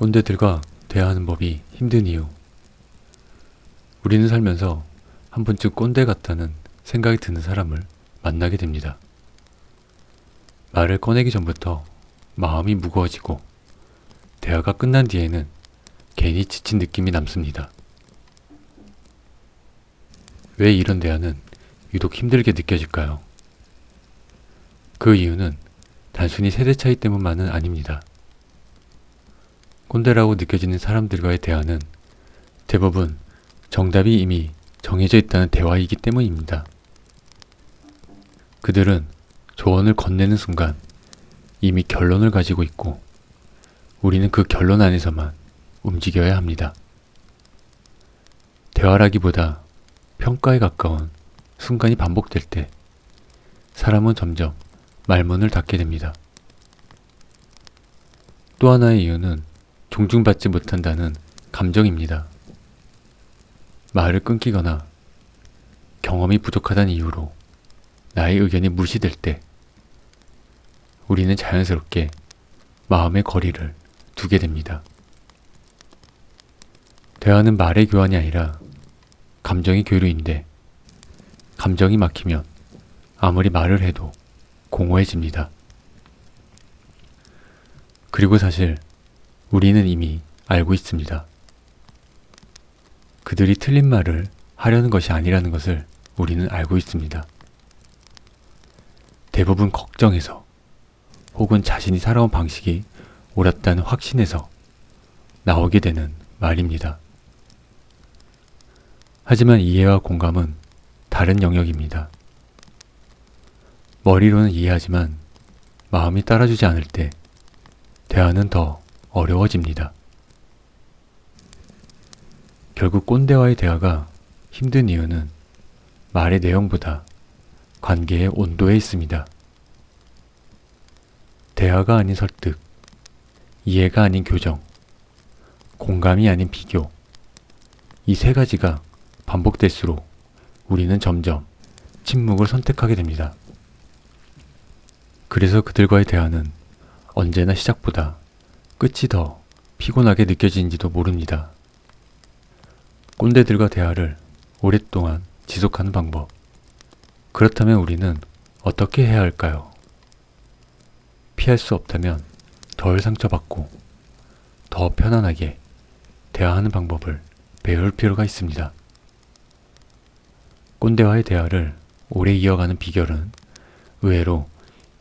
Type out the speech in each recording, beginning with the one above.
꼰대들과 대화하는 법이 힘든 이유. 우리는 살면서 한 번쯤 꼰대 같다는 생각이 드는 사람을 만나게 됩니다. 말을 꺼내기 전부터 마음이 무거워지고 대화가 끝난 뒤에는 괜히 지친 느낌이 남습니다. 왜 이런 대화는 유독 힘들게 느껴질까요? 그 이유는 단순히 세대 차이 때문만은 아닙니다. 꼰대라고 느껴지는 사람들과의 대화는 대부분 정답이 이미 정해져 있다는 대화이기 때문입니다. 그들은 조언을 건네는 순간 이미 결론을 가지고 있고 우리는 그 결론 안에서만 움직여야 합니다. 대화라기보다 평가에 가까운 순간이 반복될 때 사람은 점점 말문을 닫게 됩니다. 또 하나의 이유는 존중받지 못한다는 감정입니다. 말을 끊기거나 경험이 부족하다는 이유로 나의 의견이 무시될 때 우리는 자연스럽게 마음의 거리를 두게 됩니다. 대화는 말의 교환이 아니라 감정의 교류인데 감정이 막히면 아무리 말을 해도 공허해집니다. 그리고 사실 우리는 이미 알고 있습니다. 그들이 틀린 말을 하려는 것이 아니라는 것을 우리는 알고 있습니다. 대부분 걱정해서 혹은 자신이 살아온 방식이 옳았다는 확신에서 나오게 되는 말입니다. 하지만 이해와 공감은 다른 영역입니다. 머리로는 이해하지만 마음이 따라주지 않을 때 대화는 더 어려워집니다. 결국 꼰대와의 대화가 힘든 이유는 말의 내용보다 관계의 온도에 있습니다. 대화가 아닌 설득, 이해가 아닌 교정, 공감이 아닌 비교, 이 세 가지가 반복될수록 우리는 점점 침묵을 선택하게 됩니다. 그래서 그들과의 대화는 언제나 시작보다 끝이 더 피곤하게 느껴지는지도 모릅니다. 꼰대들과 대화를 오랫동안 지속하는 방법. 그렇다면 우리는 어떻게 해야 할까요? 피할 수 없다면 덜 상처받고 더 편안하게 대화하는 방법을 배울 필요가 있습니다. 꼰대와의 대화를 오래 이어가는 비결은 의외로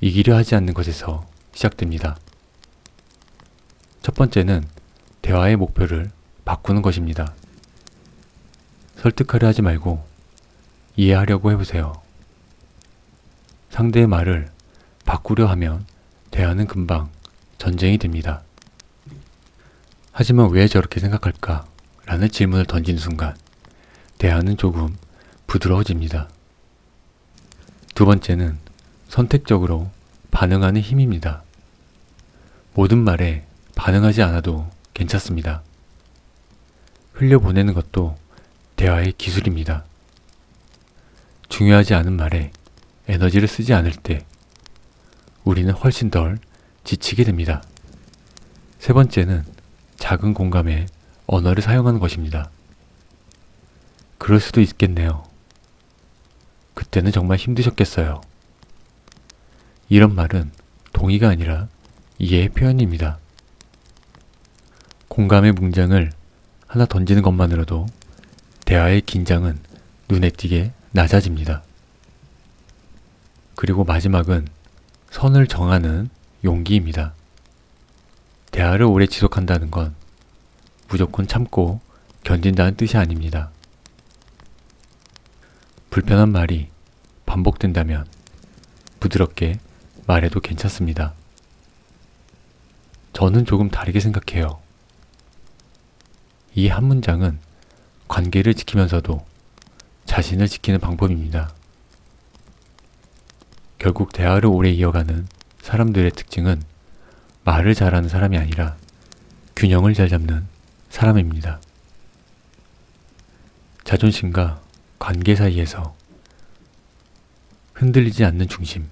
이기려 하지 않는 것에서 시작됩니다. 첫 번째는 대화의 목표를 바꾸는 것입니다. 설득하려 하지 말고 이해하려고 해보세요. 상대의 말을 바꾸려 하면 대화는 금방 전쟁이 됩니다. 하지만 왜 저렇게 생각할까? 라는 질문을 던지는 순간 대화는 조금 부드러워집니다. 두 번째는 선택적으로 반응하는 힘입니다. 모든 말에 반응하지 않아도 괜찮습니다. 흘려보내는 것도 대화의 기술입니다. 중요하지 않은 말에 에너지를 쓰지 않을 때 우리는 훨씬 덜 지치게 됩니다. 세 번째는 작은 공감에 언어를 사용하는 것입니다. 그럴 수도 있겠네요. 그때는 정말 힘드셨겠어요. 이런 말은 동의가 아니라 이해의 표현입니다. 공감의 문장을 하나 던지는 것만으로도 대화의 긴장은 눈에 띄게 낮아집니다. 그리고 마지막은 선을 정하는 용기입니다. 대화를 오래 지속한다는 건 무조건 참고 견딘다는 뜻이 아닙니다. 불편한 말이 반복된다면 부드럽게 말해도 괜찮습니다. 저는 조금 다르게 생각해요. 이 한 문장은 관계를 지키면서도 자신을 지키는 방법입니다. 결국 대화를 오래 이어가는 사람들의 특징은 말을 잘하는 사람이 아니라 균형을 잘 잡는 사람입니다. 자존심과 관계 사이에서 흔들리지 않는 중심.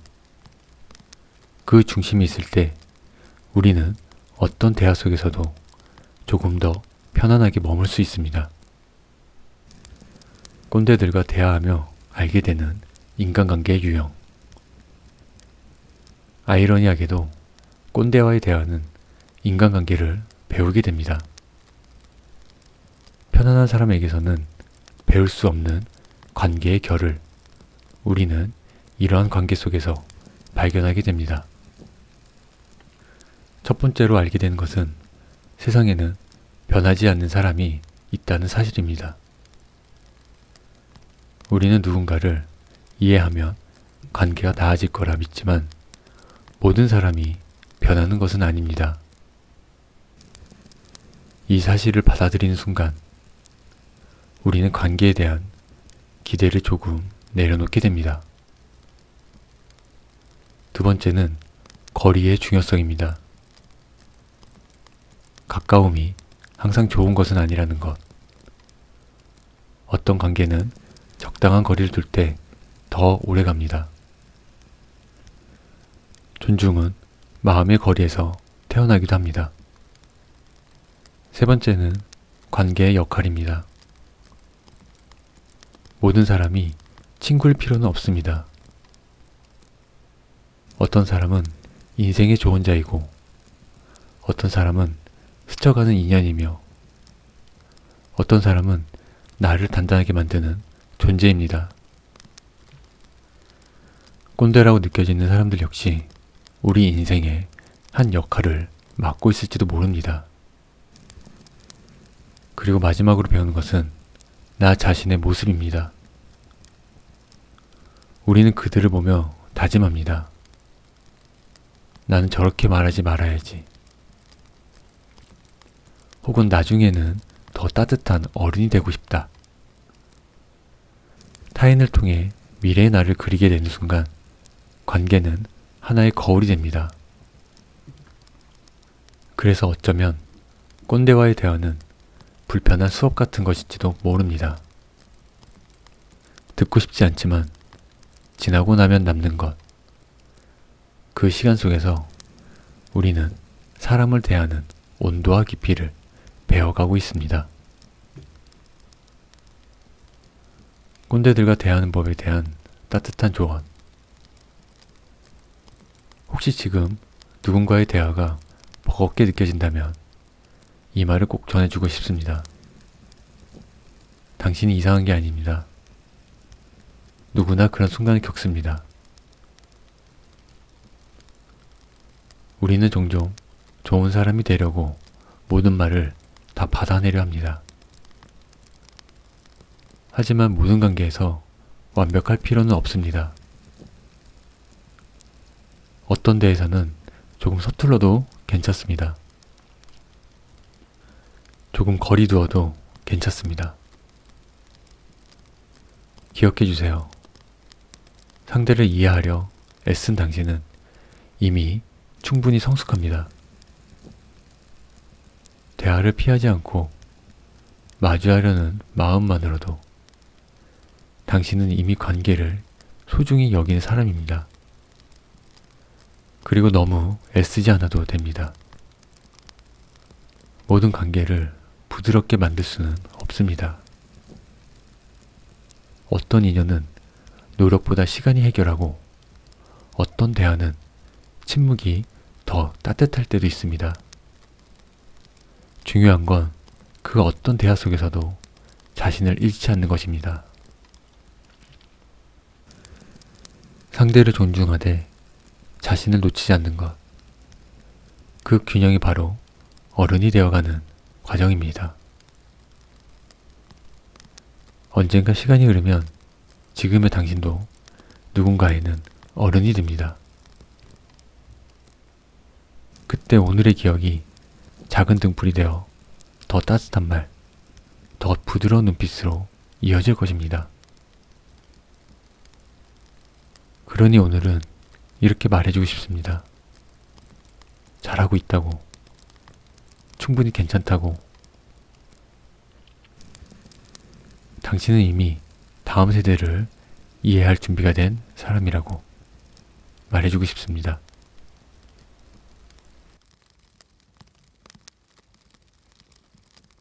그 중심이 있을 때 우리는 어떤 대화 속에서도 조금 더 편안하게 머물 수 있습니다. 꼰대들과 대화하며 알게 되는 인간관계의 유형. 아이러니하게도 꼰대와의 대화는 인간관계를 배우게 됩니다. 편안한 사람에게서는 배울 수 없는 관계의 결을 우리는 이러한 관계 속에서 발견하게 됩니다. 첫 번째로 알게 되는 것은 세상에는 변하지 않는 사람이 있다는 사실입니다. 우리는 누군가를 이해하면 관계가 나아질 거라 믿지만 모든 사람이 변하는 것은 아닙니다. 이 사실을 받아들이는 순간 우리는 관계에 대한 기대를 조금 내려놓게 됩니다. 두 번째는 거리의 중요성입니다. 가까움이 항상 좋은 것은 아니라는 것. 어떤 관계는 적당한 거리를 둘 때 더 오래 갑니다. 존중은 마음의 거리에서 태어나기도 합니다. 세 번째는 관계의 역할입니다. 모든 사람이 친구일 필요는 없습니다. 어떤 사람은 인생의 조언자이고 어떤 사람은 스쳐가는 인연이며 어떤 사람은 나를 단단하게 만드는 존재입니다. 꼰대라고 느껴지는 사람들 역시 우리 인생의 한 역할을 맡고 있을지도 모릅니다. 그리고 마지막으로 배우는 것은 나 자신의 모습입니다. 우리는 그들을 보며 다짐합니다. 나는 저렇게 말하지 말아야지. 혹은 나중에는 더 따뜻한 어른이 되고 싶다. 타인을 통해 미래의 나를 그리게 되는 순간 관계는 하나의 거울이 됩니다. 그래서 어쩌면 꼰대와의 대화는 불편한 수업 같은 것일지도 모릅니다. 듣고 싶지 않지만 지나고 나면 남는 것. 그 시간 속에서 우리는 사람을 대하는 온도와 깊이를 배워가고 있습니다. 꼰대들과 대하는 법에 대한 따뜻한 조언. 혹시 지금 누군가의 대화가 버겁게 느껴진다면 이 말을 꼭 전해주고 싶습니다. 당신이 이상한 게 아닙니다. 누구나 그런 순간을 겪습니다. 우리는 종종 좋은 사람이 되려고 모든 말을 다 받아내려 합니다. 하지만 모든 관계에서 완벽할 필요는 없습니다. 어떤 데에서는 조금 서툴러도 괜찮습니다. 조금 거리 두어도 괜찮습니다. 기억해 주세요. 상대를 이해하려 애쓴 당신은 이미 충분히 성숙합니다. 대화를 피하지 않고 마주하려는 마음만으로도 당신은 이미 관계를 소중히 여기는 사람입니다. 그리고 너무 애쓰지 않아도 됩니다. 모든 관계를 부드럽게 만들 수는 없습니다. 어떤 인연은 노력보다 시간이 해결하고 어떤 대화는 침묵이 더 따뜻할 때도 있습니다. 중요한 건 그 어떤 대화 속에서도 자신을 잃지 않는 것입니다. 상대를 존중하되 자신을 놓치지 않는 것. 그 균형이 바로 어른이 되어가는 과정입니다. 언젠가 시간이 흐르면 지금의 당신도 누군가에는 어른이 됩니다. 그때 오늘의 기억이 작은 등불이 되어 더 따뜻한 말, 더 부드러운 눈빛으로 이어질 것입니다. 그러니 오늘은 이렇게 말해주고 싶습니다. 잘하고 있다고, 충분히 괜찮다고, 당신은 이미 다음 세대를 이해할 준비가 된 사람이라고 말해주고 싶습니다.